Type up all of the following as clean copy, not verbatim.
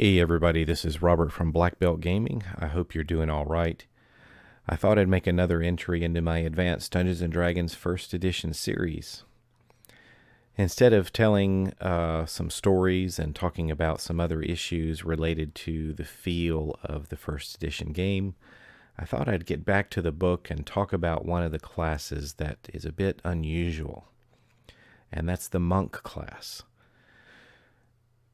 Hey everybody, this is Robert from Black Belt Gaming. I hope you're doing all right. I thought I'd make another entry into my Advanced Dungeons & Dragons First Edition series. Instead of telling some stories and talking about some other issues related to the feel of the First Edition game, I thought I'd get back to the book and talk about one of the classes that is a bit unusual, and that's the Monk class.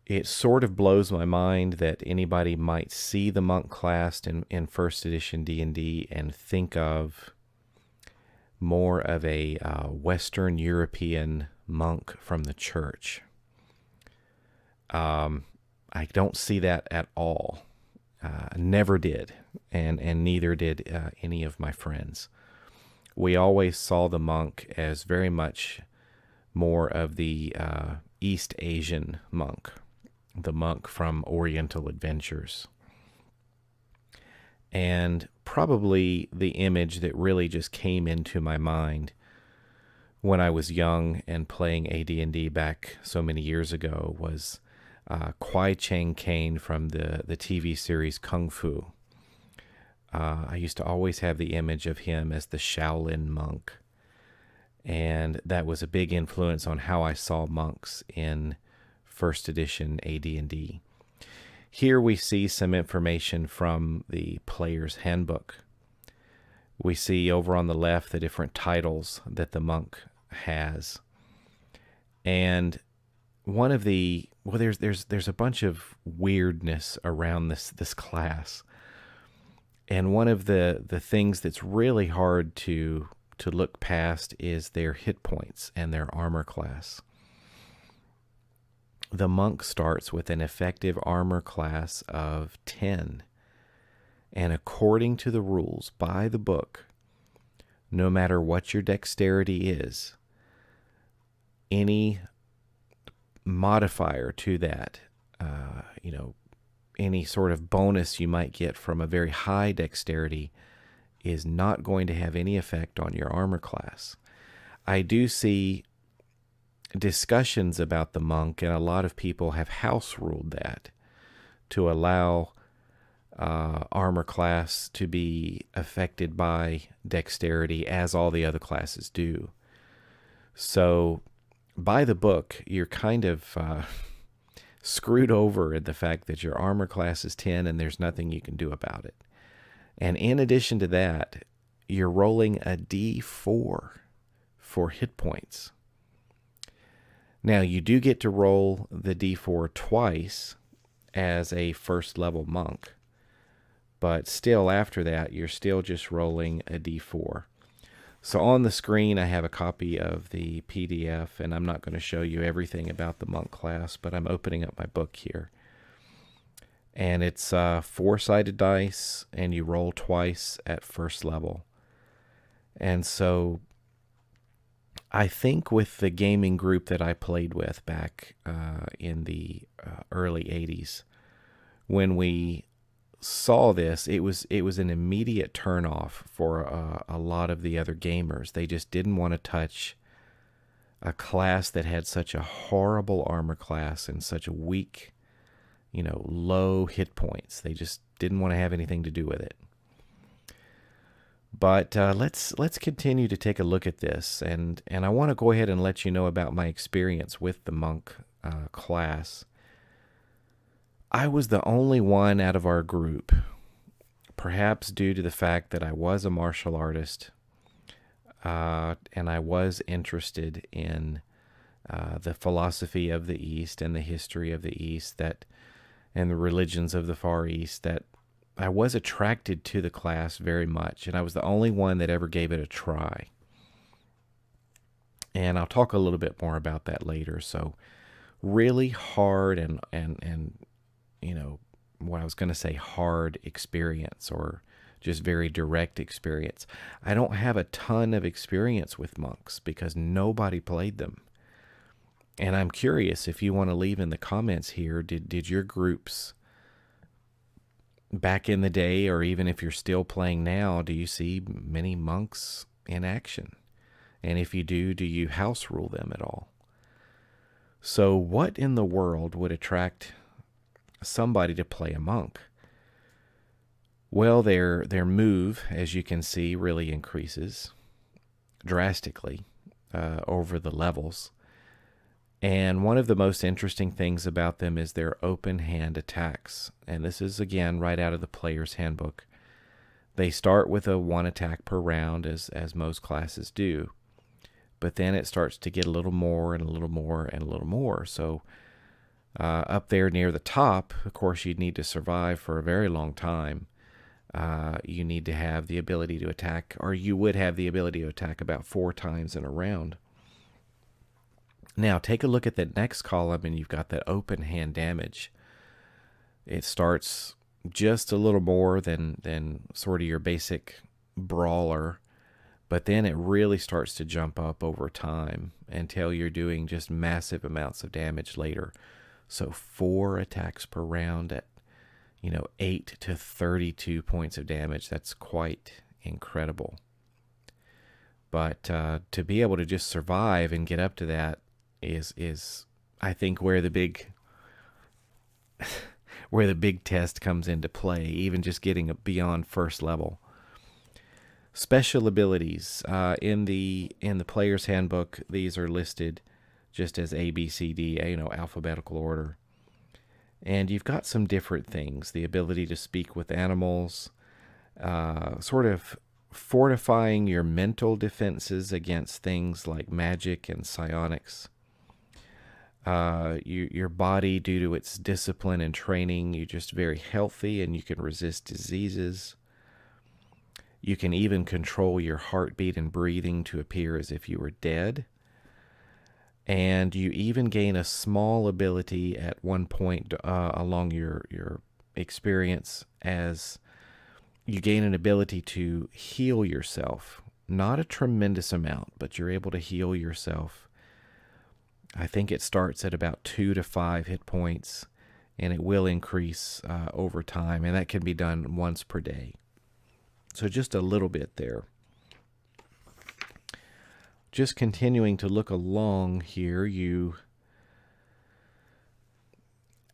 It sort of blows my mind that anybody might see the monk class in first edition D&D and think of more of a Western European monk from the church. I don't see that at all. Never did, and neither did any of my friends. We always saw the monk as very much more of the East Asian monk, the monk from Oriental Adventures. And probably the image that really just came into my mind when I was young and playing AD&D back so many years ago was Kwai Chang Caine from the TV series Kung Fu. I used to always have the image of him as the Shaolin monk, and that was a big influence on how I saw monks in first edition AD&D. Here we see some information from the player's handbook. We see over on the left the different titles that the monk has. And one of the there's a bunch of weirdness around this class. And one of the things that's really hard to look past is their hit points and their armor class. The monk starts with an effective armor class of 10. And according to the rules, by the book, no matter what your dexterity is, any modifier to that, any sort of bonus you might get from a very high dexterity is not going to have any effect on your armor class. I do see discussions about the monk, and a lot of people have house ruled that to allow armor class to be affected by dexterity as all the other classes do. So by the book, you're kind of screwed over in the fact that your armor class is 10 and there's nothing you can do about it. And in addition to that, you're rolling a D4 for hit points. Now, you do get to roll the D4 twice as a first level monk, but still after that, you're still just rolling a D4. So on the screen, I have a copy of the PDF, and I'm not going to show you everything about the monk class, but I'm opening up my book here. And it's 4-sided dice, and you roll twice at first level. And so I think with the gaming group that I played with back in the early 80s, when we saw this, it was an immediate turnoff for a lot of the other gamers. They just didn't want to touch a class that had such a horrible armor class and such a weak, low hit points. They just didn't want to have anything to do with it. But let's continue to take a look at this, and I want to go ahead and let you know about my experience with the monk class. I was the only one out of our group, perhaps due to the fact that I was a martial artist, and I was interested in the philosophy of the East and the history of the East, and the religions of the Far East, that I was attracted to the class very much, and I was the only one that ever gave it a try. And I'll talk a little bit more about that later. So really hard and what I was going to say, hard experience, or just very direct experience. I don't have a ton of experience with monks because nobody played them. And I'm curious if you want to leave in the comments here, did your groups back in the day, or even if you're still playing now, do you see many monks in action? And if you do you house rule them at all? So what in the world would attract somebody to play a monk? Well, their move, as you can see, really increases drastically over the levels. And one of the most interesting things about them is their open hand attacks. And this is, again, right out of the player's handbook. They start with a 1 attack per round, as most classes do. But then it starts to get a little more and a little more and a little more. So up there near the top, of course, you'd need to survive for a very long time. You need to have the ability to attack, or you would have the ability to attack about 4 times in a round. Now, take a look at the next column, and you've got that open hand damage. It starts just a little more than sort of your basic brawler, but then it really starts to jump up over time until you're doing just massive amounts of damage later. So 4 attacks per round at 8 to 32 points of damage. That's quite incredible. But to be able to just survive and get up to that is I think where the big test comes into play, even just getting beyond first level. Special abilities in the player's handbook, these are listed just as A, B, C, D, alphabetical order. And you've got some different things. The ability to speak with animals, sort of fortifying your mental defenses against things like magic and psionics. Your body, due to its discipline and training, you're just very healthy and you can resist diseases. You can even control your heartbeat and breathing to appear as if you were dead. And you even gain a small ability at one point along your experience, as you gain an ability to heal yourself. Not a tremendous amount, but you're able to heal yourself. I think it starts at about 2 to 5 hit points, and it will increase over time, and that can be done once per day. So just a little bit there. Just continuing to look along here,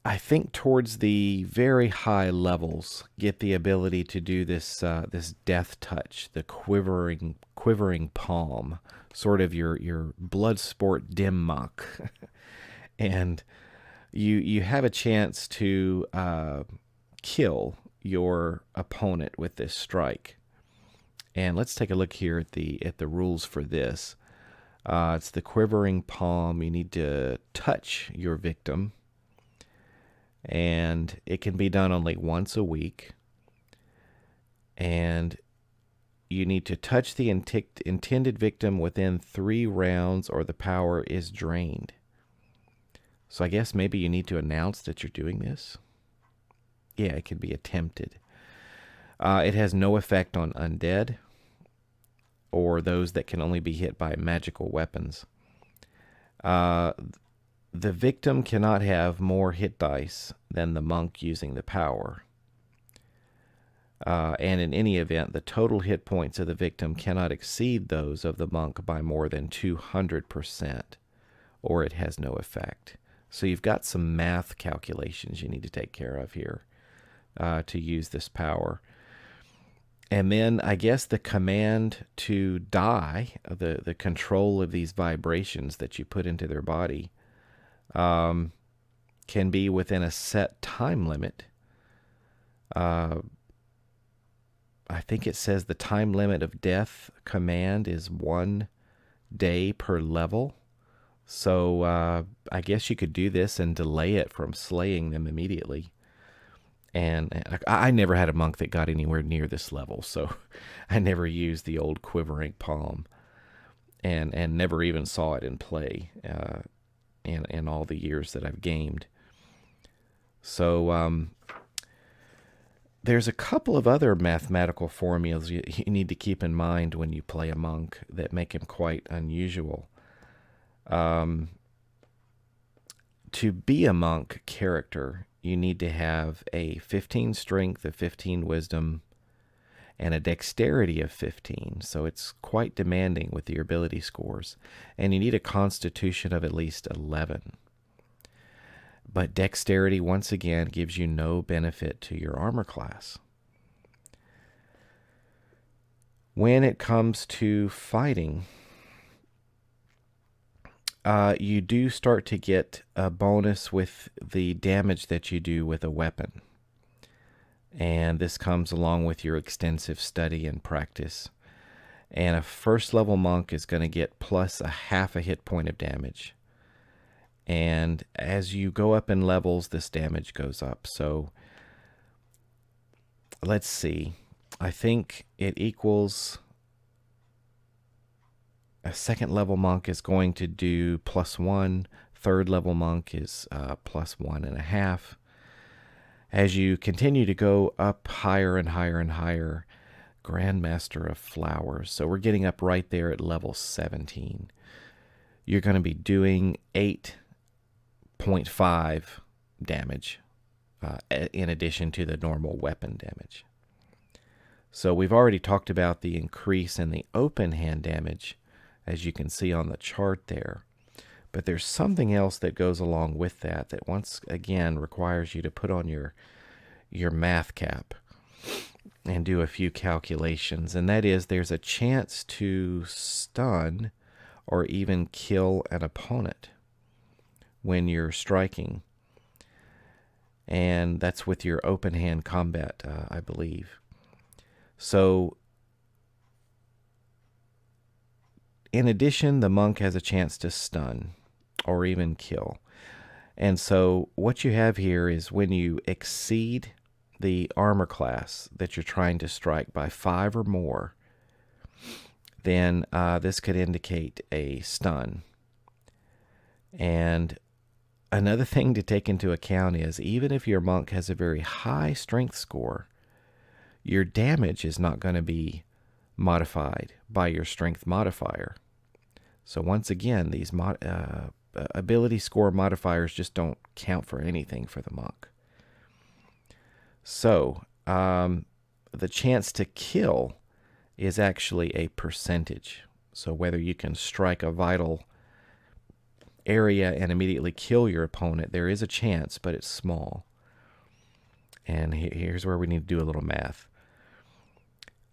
I think towards the very high levels, get the ability to do this death touch, the quivering palm, sort of your blood sport dim muck. And you have a chance to kill your opponent with this strike. And let's take a look here at the rules for this. It's the quivering palm. You need to touch your victim, and it can be done only once a week. And you need to touch the intended victim within 3 rounds, or the power is drained. So I guess maybe you need to announce that you're doing this. Yeah, it can be attempted. It has no effect on undead or those that can only be hit by magical weapons. The victim cannot have more hit dice than the monk using the power. And in any event, the total hit points of the victim cannot exceed those of the monk by more than 200%, or it has no effect. So you've got some math calculations you need to take care of here to use this power. And then I guess the command to die, the control of these vibrations that you put into their body, can be within a set time limit. I think it says the time limit of death command is 1 day per level. So I guess you could do this and delay it from slaying them immediately. And I never had a monk that got anywhere near this level, so I never used the old quivering palm, and never even saw it in play in all the years that I've gamed. So there's a couple of other mathematical formulas you need to keep in mind when you play a monk that make him quite unusual. To be a monk character, you need to have a 15 strength, a 15 wisdom, and a dexterity of 15. So it's quite demanding with your ability scores. And you need a constitution of at least 11. But dexterity, once again, gives you no benefit to your armor class. When it comes to fighting, you do start to get a bonus with the damage that you do with a weapon. And this comes along with your extensive study and practice. And a first level monk is going to get plus a half a hit point of damage. And as you go up in levels, this damage goes up. So let's see. I think it equals... A second level monk is going to do +1. Third level monk is +1.5. As you continue to go up higher and higher and higher, Grandmaster of Flowers. So we're getting up right there at level 17. You're going to be doing 8.5 damage in addition to the normal weapon damage. So we've already talked about the increase in the open hand damage, as you can see on the chart there. But there's something else that goes along with that once again requires you to put on your math cap and do a few calculations. And that is, there's a chance to stun or even kill an opponent when you're striking. And that's with your open hand combat, I believe. So in addition, the monk has a chance to stun or even kill. And so what you have here is when you exceed the armor class that you're trying to strike by 5 or more, then this could indicate a stun. And another thing to take into account is even if your monk has a very high strength score, your damage is not going to be modified by your strength modifier. So once again, these ability score modifiers just don't count for anything for the monk. So the chance to kill is actually a percentage. So whether you can strike a vital area and immediately kill your opponent, there is a chance, but it's small. And here's where we need to do a little math.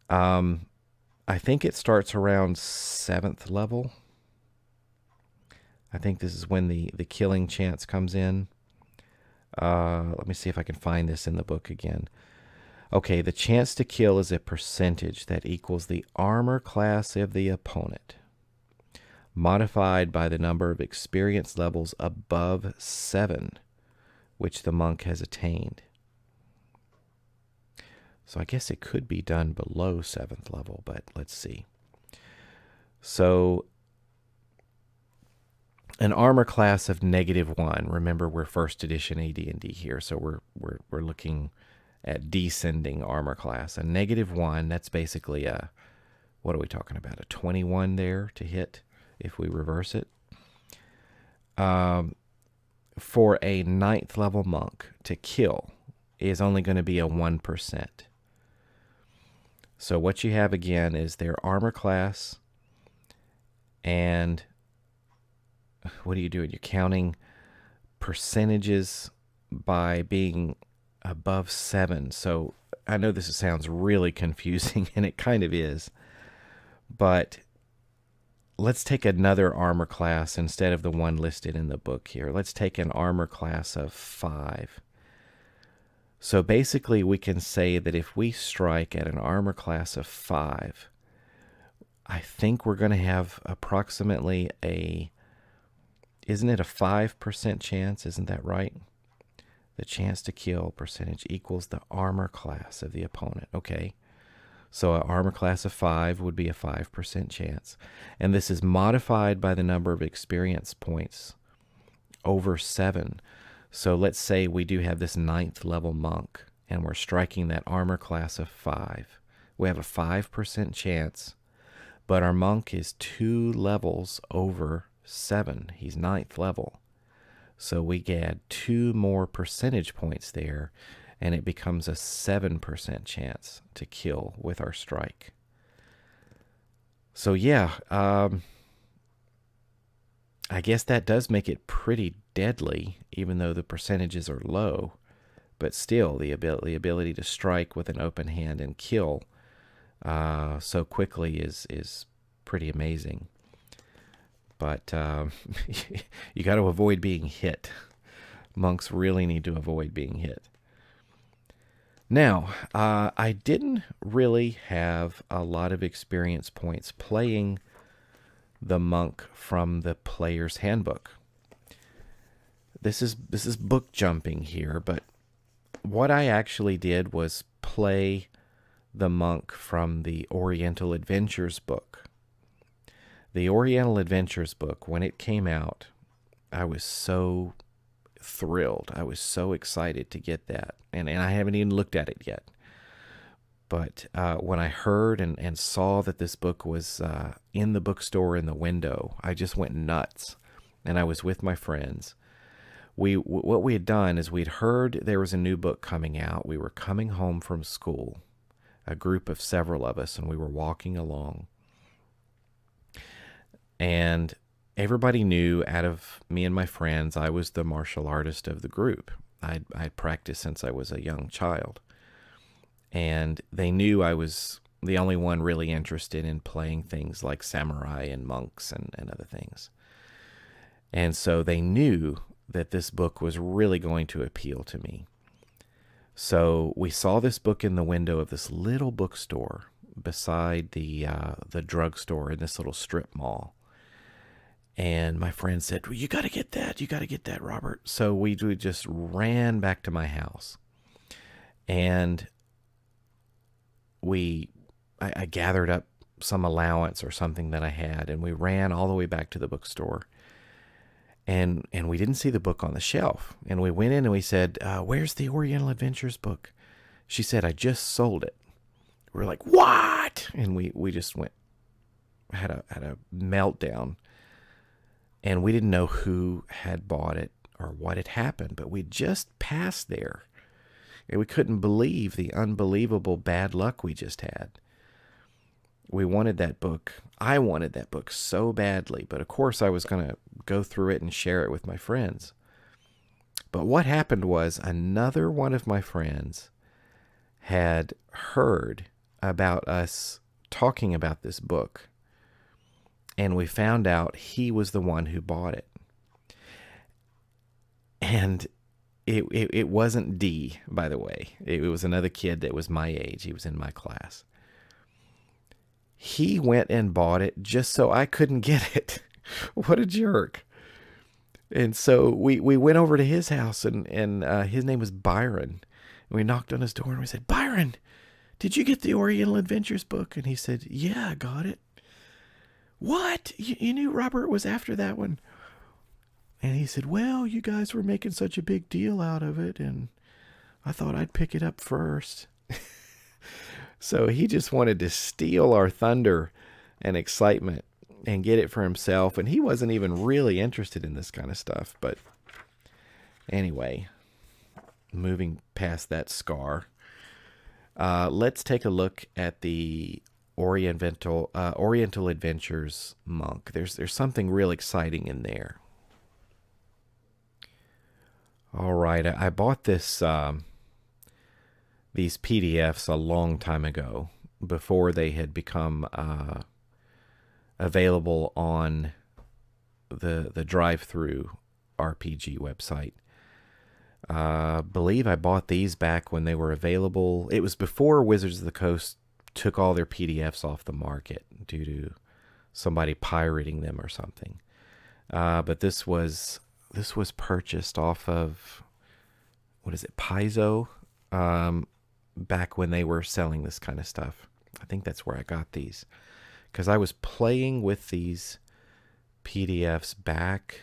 I think it starts around 7th level. I think this is when the killing chance comes in. Let me see if I can find this in the book again. Okay, the chance to kill is a percentage that equals the armor class of the opponent, modified by the number of experience levels above 7, which the monk has attained. So I guess it could be done below 7th level, but let's see. So an armor class of -1. Remember, we're first edition AD&D here, so we're looking at descending armor class. A -1, that's basically what are we talking about? A 21 there to hit if we reverse it. For a 9th level monk to kill is only going to be a 1%. So what you have again is their armor class, and what are you doing? You're counting percentages by being above 7. So I know this sounds really confusing, and it kind of is, but let's take another armor class instead of the one listed in the book here. Let's take an armor class of 5. So basically we can say that if we strike at an armor class of 5, I think we're going to have approximately isn't it a 5% chance? Isn't that right? The chance to kill percentage equals the armor class of the opponent. Okay. So an armor class of 5 would be a 5% chance. And this is modified by the number of experience points over 7. So let's say we do have this 9th level monk and we're striking that armor class of 5. We have a 5% chance, but our monk is 2 levels over 7. He's 9th level. So we add 2 more percentage points there, and it becomes a 7% chance to kill with our strike. So yeah, I guess that does make it pretty deadly, even though the percentages are low. But still, the ability to strike with an open hand and kill so quickly is pretty amazing. But you got to avoid being hit. Monks really need to avoid being hit. Now, I didn't really have a lot of experience points playing the monk from the player's handbook. This is book jumping here, but what I actually did was play the monk from the Oriental Adventures book. The Oriental Adventures book, when it came out, I was so thrilled. I was so excited to get that. And I haven't even looked at it yet. But when I heard and saw that this book was in the bookstore in the window, I just went nuts. And I was with my friends. What we had done is we'd heard there was a new book coming out. We were coming home from school, a group of several of us, and we were walking along. And everybody knew, out of me and my friends, I was the martial artist of the group. I'd practiced since I was a young child. And they knew I was the only one really interested in playing things like samurai and monks and other things. And so they knew that this book was really going to appeal to me. So we saw this book in the window of this little bookstore beside the drugstore in this little strip mall. And my friend said, well, you got to get that. You got to get that, Robert. So we just ran back to my house. And I gathered up some allowance or something that I had, and we ran all the way back to the bookstore. And we didn't see the book on the shelf. And we went in and we said, where's the Oriental Adventures book? She said, I just sold it. We're like, what? And we just had a meltdown. And we didn't know who had bought it or what had happened, but we just passed there. And we couldn't believe the unbelievable bad luck we just had. We wanted that book. I wanted that book so badly, but of course I was going to go through it and share it with my friends. But what happened was another one of my friends had heard about us talking about this book, and we found out he was the one who bought it. And it wasn't D, by the way. It was another kid that was my age. He was in my class. He went and bought it just so I couldn't get it. What a jerk. And so we went over to his house, and his name was Byron. And we knocked on his door and we said, Byron, did you get the Oriental Adventures book? And he said, yeah, I got it. What? You knew Robert was after that one? And he said, well, you guys were making such a big deal out of it, and I thought I'd pick it up first. So he just wanted to steal our thunder and excitement and get it for himself. And he wasn't even really interested in this kind of stuff. But anyway, moving past that scar, let's take a look at the Oriental Adventures monk. There's something real exciting in there. All right, I bought these PDFs a long time ago, before they had become available on the drive-through RPG website. Believe I bought these back when they were available. It was before Wizards of the Coast took all their PDFs off the market due to somebody pirating them or something. But this was purchased off of, what is it, Paizo? Back when they were selling this kind of stuff. I think that's where I got these, because I was playing with these PDFs back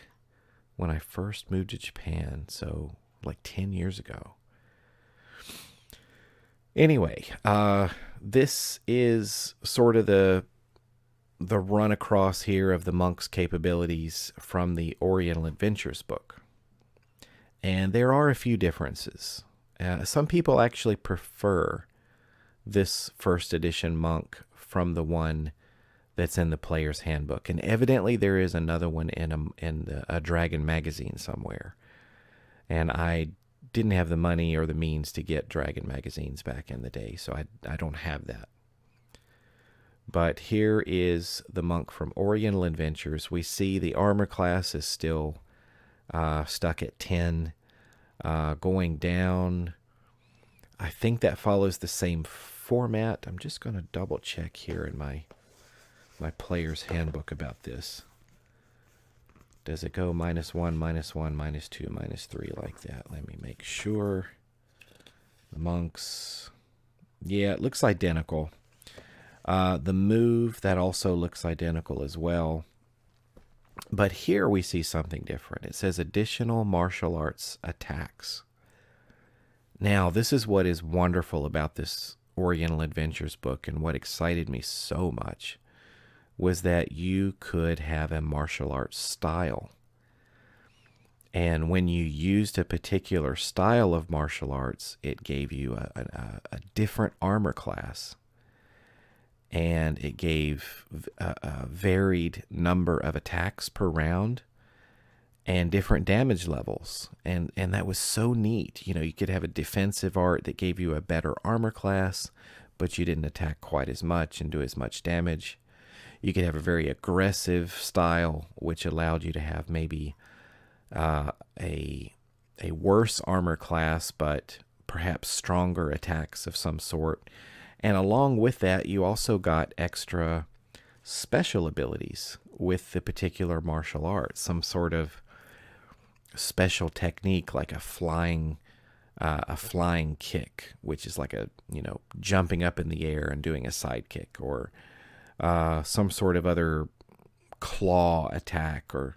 when I first moved to Japan, so like 10 years ago. Anyway, this is sort of the run across here of the monk's capabilities from the Oriental Adventures book. And there are a few differences. Some people actually prefer this first edition monk from the one that's in the player's handbook, and evidently there is another one in a Dragon magazine somewhere. And I didn't have the money or the means to get Dragon magazines back in the day, so I don't have that. But here is the monk from Oriental Adventures. We see the armor class is still stuck at 10. Going down, I think that follows the same format. I'm just going to double check here in my player's handbook about this. Does it go -1, -1, -2, -3 like that? Let me make sure. The monks, yeah, it looks identical. The move, that also looks identical as well. But here we see something different. It says additional martial arts attacks. Now, this is what is wonderful about this Oriental Adventures book, and what excited me so much was that you could have a martial arts style. And when you used a particular style of martial arts, it gave you a different armor class. And it gave a varied number of attacks per round and different damage levels. And that was so neat. You know, you could have a defensive art that gave you a better armor class, but you didn't attack quite as much and do as much damage. You could have a very aggressive style, which allowed you to have maybe a worse armor class, but perhaps stronger attacks of some sort. And along with that, you also got extra special abilities with the particular martial art, some sort of special technique like a flying kick, which is like jumping up in the air and doing a side kick, or some sort of other claw attack, or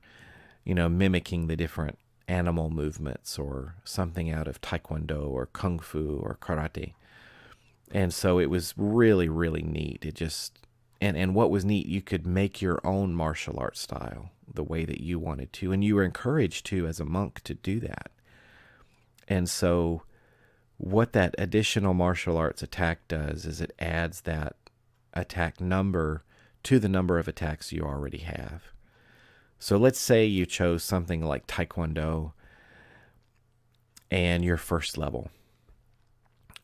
mimicking the different animal movements, or something out of Taekwondo or Kung Fu or Karate. And so it was really, really neat. It just, and what was neat, you could make your own martial arts style the way that you wanted to. And you were encouraged to, as a monk, to do that. And so what that additional martial arts attack does is it adds that attack number to the number of attacks you already have. So let's say you chose something like Taekwondo and your first level.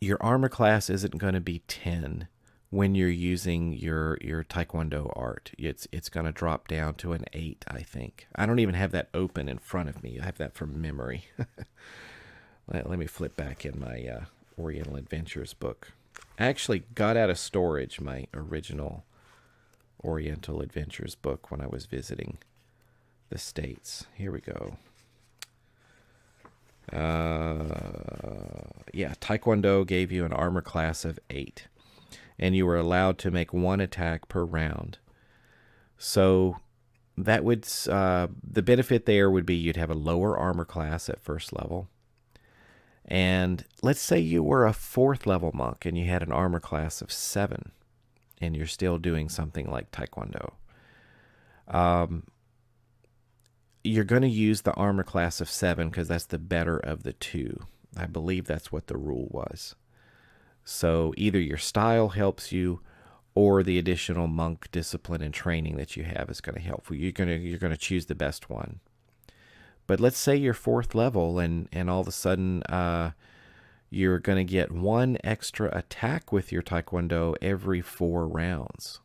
Your armor class isn't going to be 10 when you're using your Taekwondo art. It's going to drop down to an 8, I think. I don't even have that open in front of me. I have that from memory. Let me flip back in my Oriental Adventures book. I actually got out of storage my original Oriental Adventures book when I was visiting the States. Here we go. Taekwondo gave you an armor class of 8, and you were allowed to make 1 attack per round. So that would the benefit there would be you'd have a lower armor class at first level. And let's say you were a 4th level monk and you had an armor class of 7, and you're still doing something like Taekwondo. You're going to use the armor class of 7 because that's the better of the 2. I believe that's what the rule was. So either your style helps you, or the additional monk discipline and training that you have is going to help you. You're going to choose the best one. But let's say you're 4th level and all of a sudden you're going to get 1 extra attack with your Taekwondo every 4 rounds.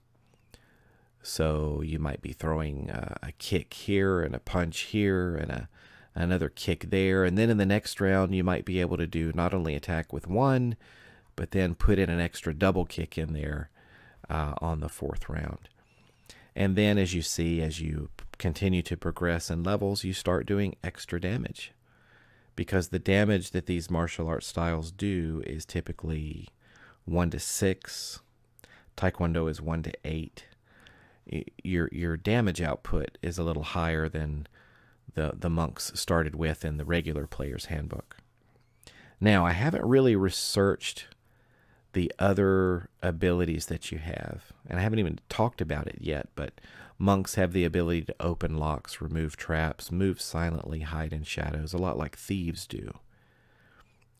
So you might be throwing a kick here and a punch here and another kick there. And then in the next round, you might be able to do not only attack with 1, but then put in an extra double kick in there on the 4th round. And then as you continue to progress in levels, you start doing extra damage. Because the damage that these martial arts styles do is typically 1 to 6. Taekwondo is 1 to 8. Your damage output is a little higher than the monks started with in the regular player's handbook. Now, I haven't really researched the other abilities that you have, and I haven't even talked about it yet, but monks have the ability to open locks, remove traps, move silently, hide in shadows, a lot like thieves do.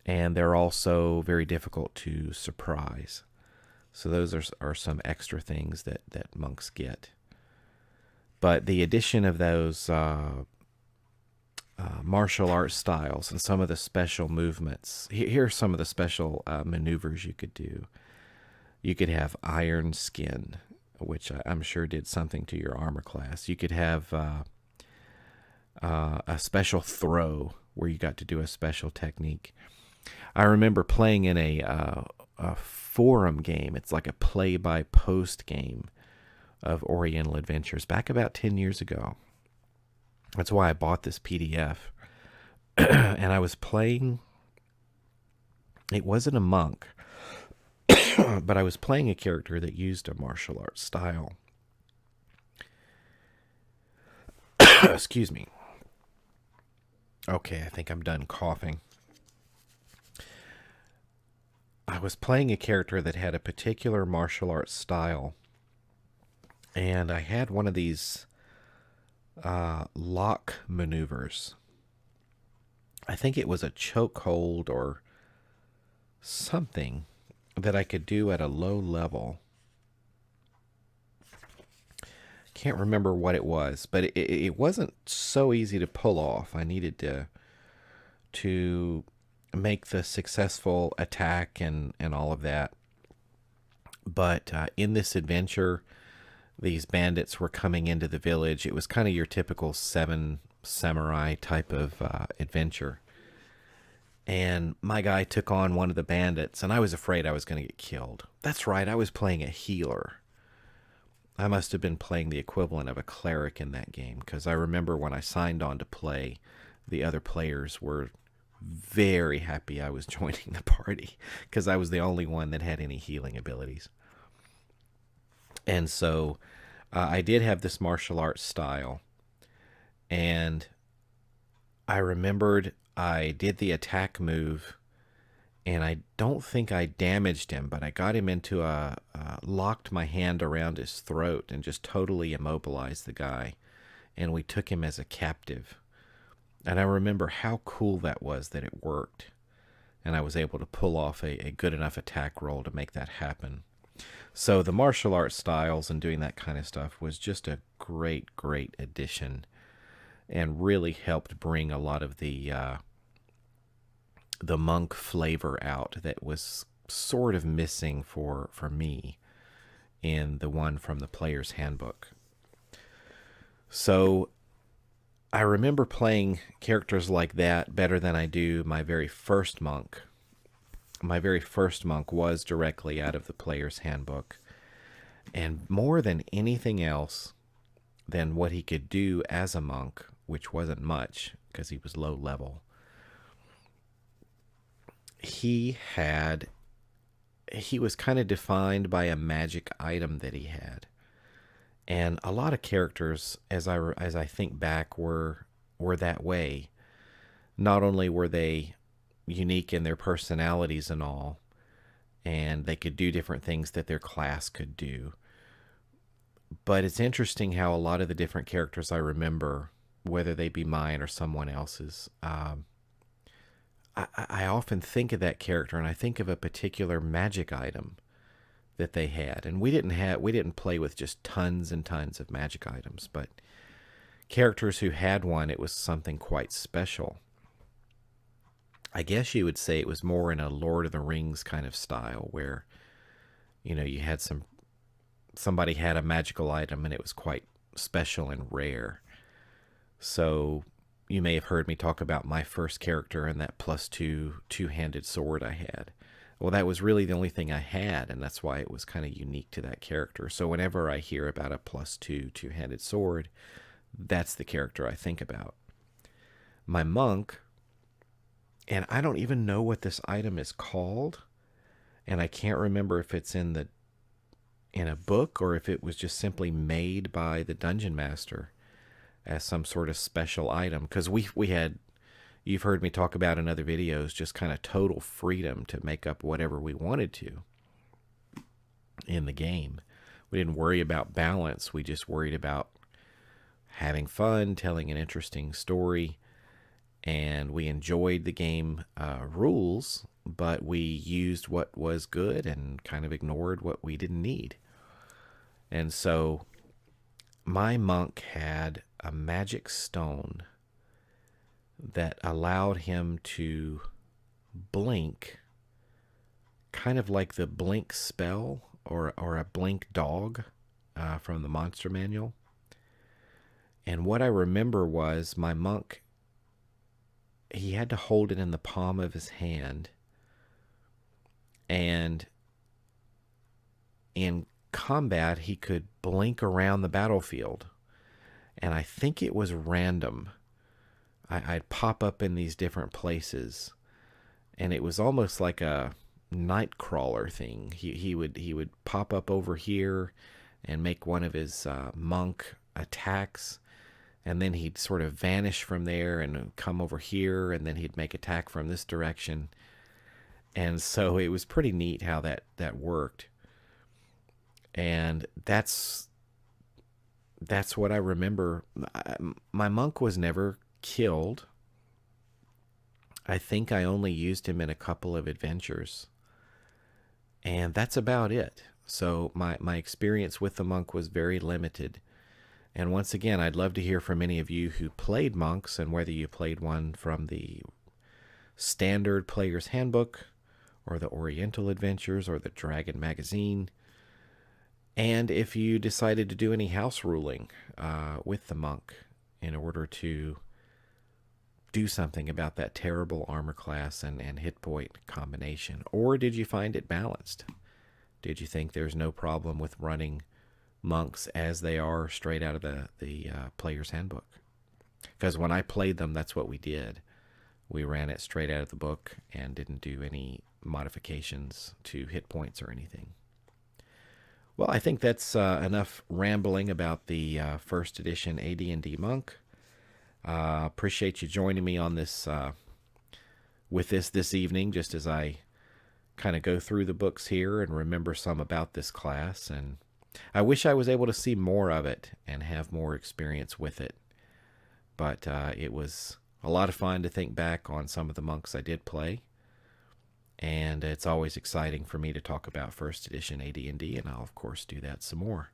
And they're also very difficult to surprise. So those are some extra things that monks get. But the addition of those martial arts styles and some of the special movements. Here are some of the special maneuvers you could do. You could have iron skin, which I'm sure did something to your armor class. You could have a special throw where you got to do a special technique. I remember playing in a forum game. It's like a play-by-post game of Oriental Adventures back about 10 years ago. That's why I bought this PDF. And I was playing, it wasn't a monk, but I was playing a character that used a martial arts style. Excuse me. Okay, I think I'm done coughing. I was playing a character that had a particular martial arts style, and I had one of these lock maneuvers. I think it was a chokehold or something that I could do at a low level. Can't remember what it was, but it wasn't so easy to pull off. I needed to make the successful attack and all of that. But in this adventure, these bandits were coming into the village. It was kind of your typical Seven Samurai type of adventure. And my guy took on one of the bandits, and I was afraid I was going to get killed. That's right, I was playing a healer. I must have been playing the equivalent of a cleric in that game, because I remember when I signed on to play, the other players were very happy I was joining the party, because I was the only one that had any healing abilities. And so I did have this martial arts style, and I remembered I did the attack move, and I don't think I damaged him, but I got him into locked my hand around his throat and just totally immobilized the guy, and we took him as a captive. And I remember how cool that was that it worked, and I was able to pull off a good enough attack roll to make that happen. So the martial arts styles and doing that kind of stuff was just a great, great addition, and really helped bring a lot of the monk flavor out that was sort of missing for me in the one from the Player's Handbook. So I remember playing characters like that better than I do my very first monk. My very first monk was directly out of the Player's Handbook. And more than anything else than what he could do as a monk, which wasn't much because he was low level, he was kind of defined by a magic item that he had. And a lot of characters, as I think back, were that way. Not only were they unique in their personalities and all, and they could do different things that their class could do, but it's interesting how a lot of the different characters I remember, whether they be mine or someone else's, I often think of that character and I think of a particular magic item that they had. And we didn't play with just tons and tons of magic items, but characters who had one, it was something quite special. I guess you would say it was more in a Lord of the Rings kind of style where, you had somebody had a magical item and it was quite special and rare. So you may have heard me talk about my first character and that +2 two-handed sword I had. Well, that was really the only thing I had, and that's why it was kind of unique to that character. So whenever I hear about a +2 two-handed sword, that's the character I think about. My monk, and I don't even know what this item is called, and I can't remember if it's in a book or if it was just simply made by the dungeon master as some sort of special item, because we had, you've heard me talk about in other videos, just kind of total freedom to make up whatever we wanted to in the game. We didn't worry about balance. We just worried about having fun, telling an interesting story, and we enjoyed the game rules but we used what was good and kind of ignored what we didn't need. And so my monk had a magic stone that allowed him to blink, kind of like the blink spell or a blink dog from the monster manual. And what I remember was my monk, he had to hold it in the palm of his hand. And in combat, he could blink around the battlefield. And I think it was random. I'd pop up in these different places. And it was almost like a night crawler thing. He would pop up over here and make one of his monk attacks. And then he'd sort of vanish from there and come over here. And then he'd make attack from this direction. And so it was pretty neat how that worked. And that's what I remember. My monk was never killed. I think I only used him in a couple of adventures. And that's about it. So my experience with the monk was very limited. And once again, I'd love to hear from any of you who played monks and whether you played one from the standard Player's Handbook or the Oriental Adventures or the Dragon Magazine. And if you decided to do any house ruling with the monk in order to do something about that terrible armor class and hit point combination. Or did you find it balanced? Did you think there's no problem with running monks as they are straight out of the Player's Handbook? Because when I played them, that's what we did. We ran it straight out of the book and didn't do any modifications to hit points or anything. Well, I think that's enough rambling about the first edition AD&D Monk. Appreciate you joining me on this with this evening, just as I kind of go through the books here and remember some about this class. And I wish I was able to see more of it and have more experience with it. But it was a lot of fun to think back on some of the monks I did play. And it's always exciting for me to talk about first edition AD&D, and I'll, of course, do that some more.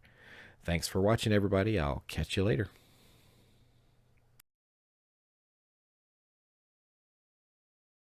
Thanks for watching, everybody. I'll catch you later.